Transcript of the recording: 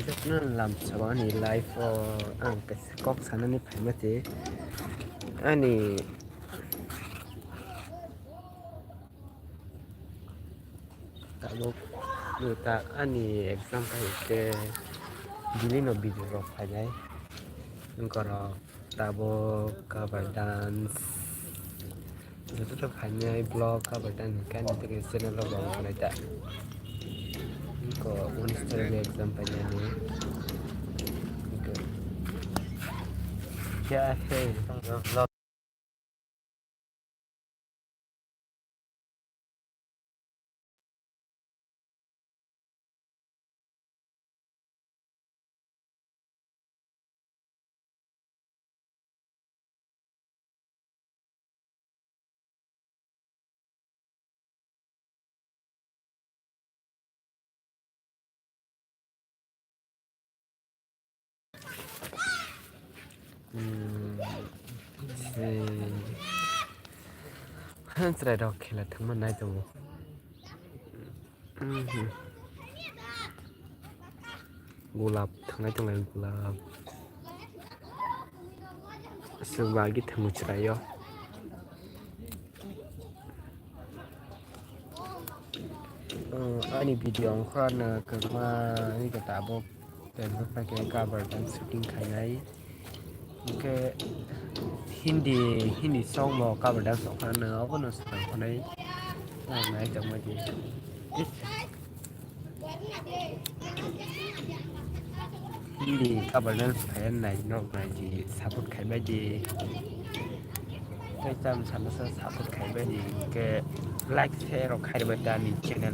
rất nó làm sao anh ấy live for cái góc sáng anh ấy phải mất thế anh ấy tak mau lu tak ani exam cái dili no video ro phajai ngoro tabo cover dance itu tuh hanya blog cover dance kan itu ke channel lo bang này tak ko monster exam phajai ni ko क्या है vlog han srai dok khela thangma nai to gulab thangai thangai gulab sebagi thamu chrayo ani video ang khan kama ni ka tabo ten pa ke cover dan shooting khangai ke hindi song mo cover dan song khan na ko no song khanai nai chang ma ji hindi cover dan fan này nó này gì support khai ba gì cái chăm sắm support khai ba gì cái like share rồi khai ba đàn channel